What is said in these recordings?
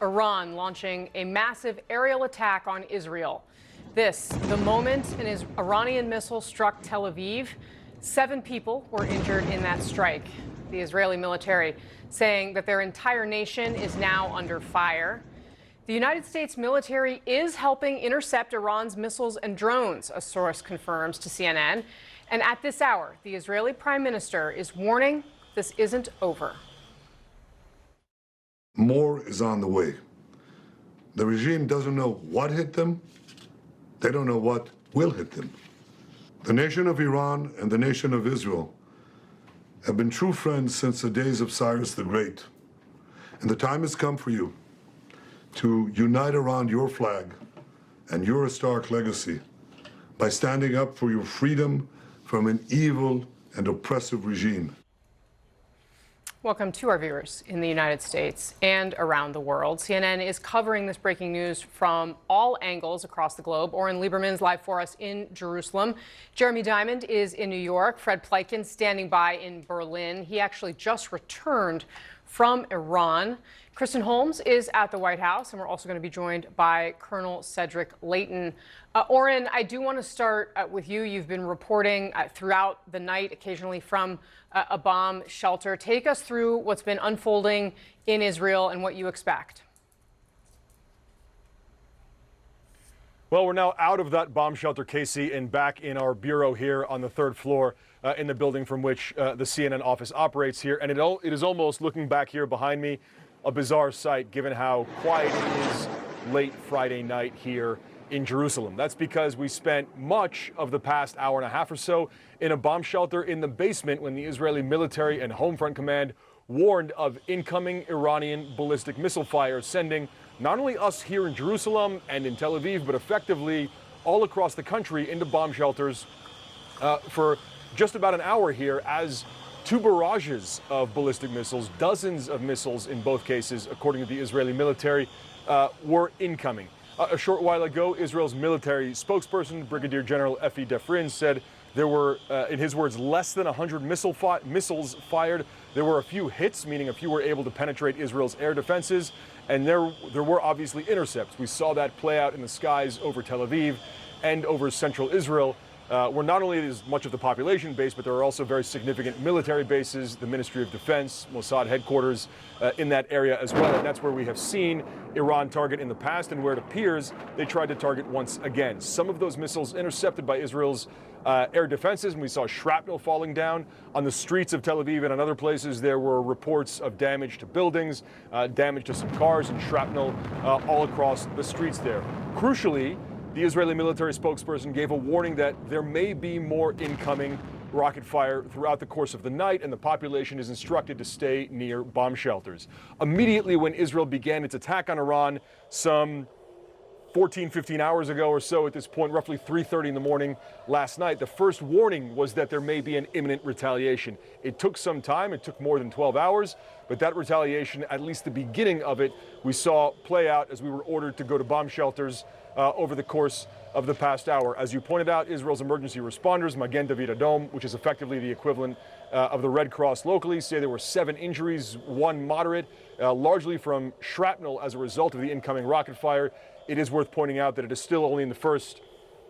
Iran launching a massive aerial attack on Israel. This, the moment an Iranian missile struck Tel Aviv. 7 people were injured in that strike. The Israeli military saying that their entire nation is now under fire. The United States military is helping intercept Iran's missiles and drones, a source confirms to CNN. And at this hour, the Israeli prime minister is warning this isn't over. More is on the way. The regime doesn't know what hit them. They don't know what will hit them. The nation of Iran and the nation of Israel have been true friends since the days of Cyrus the Great. And the time has come for you to unite around your flag and your historic legacy by standing up for your freedom from an evil and oppressive regime. Welcome to our viewers in the United States and around the world. CNN is covering this breaking news from all angles across the globe. Oren Lieberman's live for us in Jerusalem. Jeremy Diamond is in New York. Fred Pleiken standing by in Berlin. He actually just returned from Iran. Kristen Holmes is at the White House, and we're also going to be joined by Colonel Cedric Leighton. Oren, I do want to start with you. You've been reporting throughout the night, occasionally from a bomb shelter. Take us through what's been unfolding in Israel and what you expect. Well, we're now out of that bomb shelter, Casey, and back in our bureau here on the 3rd floor in the building from which the CNN office operates here. And it is almost, looking back here behind me, a bizarre sight given how quiet it is late Friday night here in Jerusalem. That's because we spent much of the past hour and a half or so in a bomb shelter in the basement when the Israeli military and Home Front Command warned of incoming Iranian ballistic missile fire, sending not only us here in Jerusalem and in Tel Aviv, but effectively all across the country into bomb shelters for just about an hour here as 2 barrages of ballistic missiles, dozens of missiles in both cases, according to the Israeli military, were incoming. A short while ago, Israel's military spokesperson, Brigadier General Efi Defrin, said there were, in his words, less than 100 missiles fired. There were a few hits, meaning a few were able to penetrate Israel's air defenses, and there were obviously intercepts. We saw that play out in the skies over Tel Aviv and over central Israel, where not only is much of the population based, but there are also very significant military bases, the Ministry of Defense, Mossad headquarters in that area as well. And that's where we have seen Iran target in the past and where it appears they tried to target once again. Some of those missiles intercepted by Israel's air defenses, and we saw shrapnel falling down on the streets of Tel Aviv and on other places. There were reports of damage to buildings, damage to some cars, and shrapnel all across the streets there. Crucially, the Israeli military spokesperson gave a warning that there may be more incoming rocket fire throughout the course of the night, and the population is instructed to stay near bomb shelters. Immediately when Israel began its attack on Iran, some 15 hours ago or so at this point, roughly 3:30 in the morning last night, the first warning was that there may be an imminent retaliation. It took some time. It took more than 12 hours, but that retaliation, at least the beginning of it, we saw play out as we were ordered to go to bomb shelters over the course of the past hour. As you pointed out, Israel's emergency responders, Magen David Adom, which is effectively the equivalent of the Red Cross locally, say there were 7 injuries, 1 moderate, largely from shrapnel as a result of the incoming rocket fire. It is worth pointing out that it is still only in the first,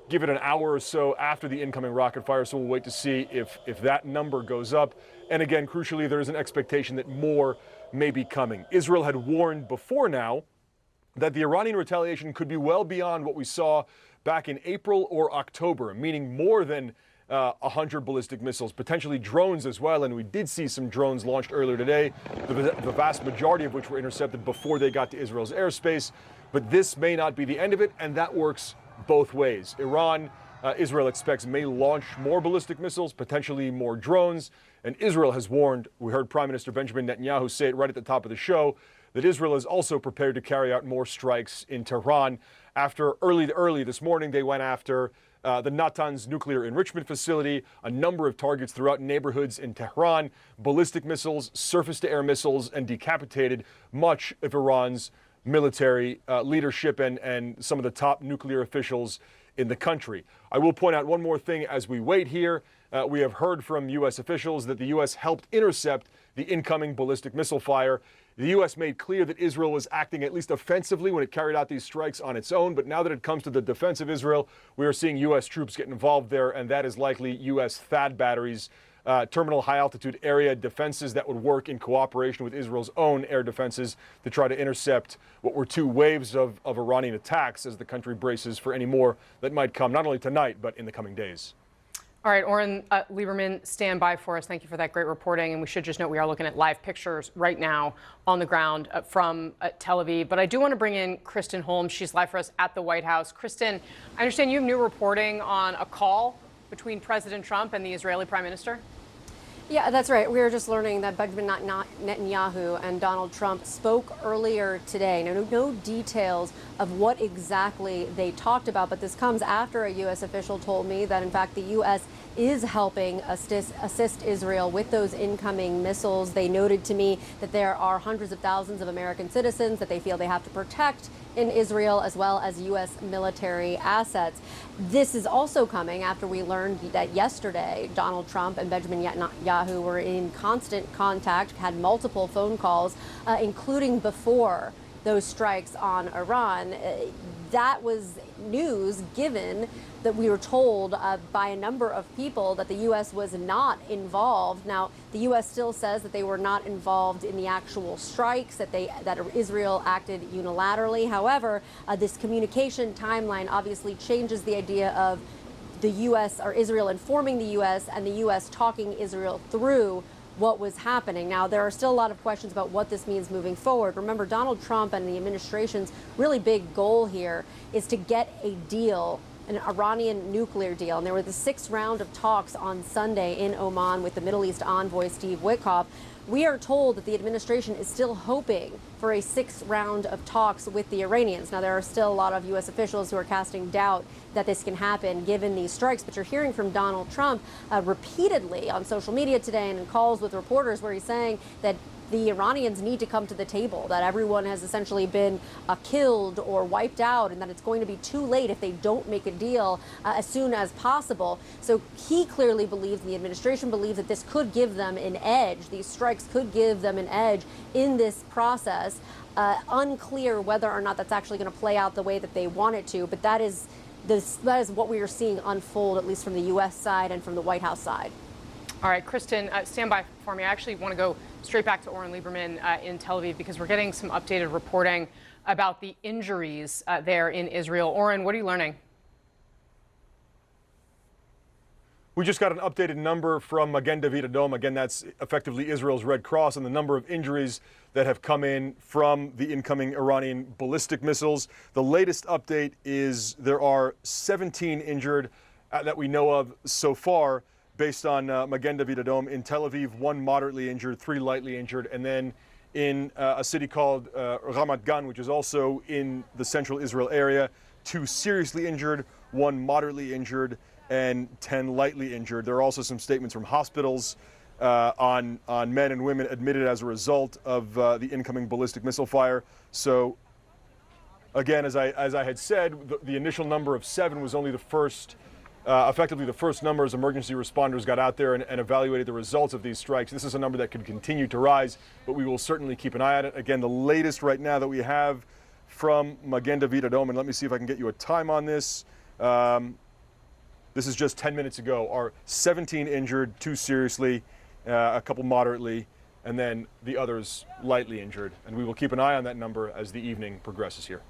give it an hour or so after the incoming rocket fire, so we'll wait to see if that number goes up. And again, crucially, there is an expectation that more may be coming. Israel had warned before now that the Iranian retaliation could be well beyond what we saw back in April or October, meaning more than 100 ballistic missiles, potentially drones as well. And we did see some drones launched earlier today, the vast majority of which were intercepted before they got to Israel's airspace. But this may not be the end of it, and that works both ways. Israel expects may launch more ballistic missiles, potentially more drones. And Israel has warned, we heard Prime Minister Benjamin Netanyahu say it right at the top of the show, that Israel is also prepared to carry out more strikes in Tehran. After early this morning, they went after the Natanz nuclear enrichment facility, a number of targets throughout neighborhoods in Tehran, ballistic missiles, surface-to-air missiles, and decapitated much of Iran's military leadership and some of the top nuclear officials in the country. I will point out one more thing as we wait here. We have heard from U.S. officials that the U.S. helped intercept the incoming ballistic missile fire. The U.S. made clear that Israel was acting at least offensively when it carried out these strikes on its own, but now that it comes to the defense of Israel, we are seeing U.S. troops get involved there, and that is likely U.S. THAAD batteries, terminal high-altitude area defenses that would work in cooperation with Israel's own air defenses to try to intercept what were two waves of Iranian attacks as the country braces for any more that might come, not only tonight, but in the coming days. All right, Oren Lieberman, stand by for us. Thank you for that great reporting. And we should just note we are looking at live pictures right now on the ground from Tel Aviv. But I do want to bring in Kristen Holmes. She's live for us at the White House. Kristen, I understand you have new reporting on a call between President Trump and the Israeli Prime Minister. Yeah, that's right. We were just learning that Benjamin Netanyahu and Donald Trump spoke earlier today. Now, no details of what exactly they talked about, but this comes after a U.S. official told me that, in fact, the U.S. is helping assist Israel with those incoming missiles. They noted to me that there are hundreds of thousands of American citizens that they feel they have to protect in Israel, as well as U.S. military assets. This is also coming after we learned that yesterday Donald Trump and Benjamin Netanyahu were in constant contact, had multiple phone calls, including before those strikes on Iran. That was news given that we were told by a number of people that the U.S. was not involved. Now, the U.S. still says that they were not involved in the actual strikes, that Israel acted unilaterally. However, this communication timeline obviously changes the idea of the U.S. or Israel informing the U.S. and the U.S. talking Israel through what was happening. Now, there are still a lot of questions about what this means moving forward. Remember, Donald Trump and the administration's really big goal here is to get a deal, an Iranian nuclear deal. And there were the 6th round of talks on Sunday in Oman with the Middle East envoy, Steve Witkoff. We are told that the administration is still hoping for a 6th round of talks with the Iranians. Now, there are still a lot of U.S. officials who are casting doubt that this can happen given these strikes. But you're hearing from Donald Trump repeatedly on social media today and in calls with reporters where he's saying that the Iranians need to come to the table, that everyone has essentially been killed or wiped out, and that it's going to be too late if they don't make a deal as soon as possible. So he clearly believes, the administration believes, that this could give them an edge. These strikes could give them an edge in this process. Unclear whether or not that's actually going to play out the way that they want it to, but that is what we are seeing unfold, at least from the U.S. side and from the White House side. All right, Kristen, stand by for me. I actually want to go straight back to Oren Lieberman in Tel Aviv because we're getting some updated reporting about the injuries there in Israel. Oren, what are you learning? We just got an updated number from Magen David Adom. Again, that's effectively Israel's Red Cross, and the number of injuries that have come in from the incoming Iranian ballistic missiles. The latest update is there are 17 injured that we know of so far, based on Magen David Adom. In Tel Aviv, 1 moderately injured, 3 lightly injured, and then in a city called Ramat Gan, which is also in the central Israel area, 2 seriously injured, 1 moderately injured, and 10 lightly injured. There are also some statements from hospitals on men and women admitted as a result of the incoming ballistic missile fire. So again, as I had said, the initial number of 7 was only the first, effectively the first number as emergency responders got out there and evaluated the results of these strikes. This is a number that could continue to rise, but we will certainly keep an eye on it. Again, the latest right now that we have from Magen David Adom, and let me see if I can get you a time on this. This is just 10 minutes ago, are 17 injured, 2 seriously, a couple moderately, and then the others lightly injured. And we will keep an eye on that number as the evening progresses here.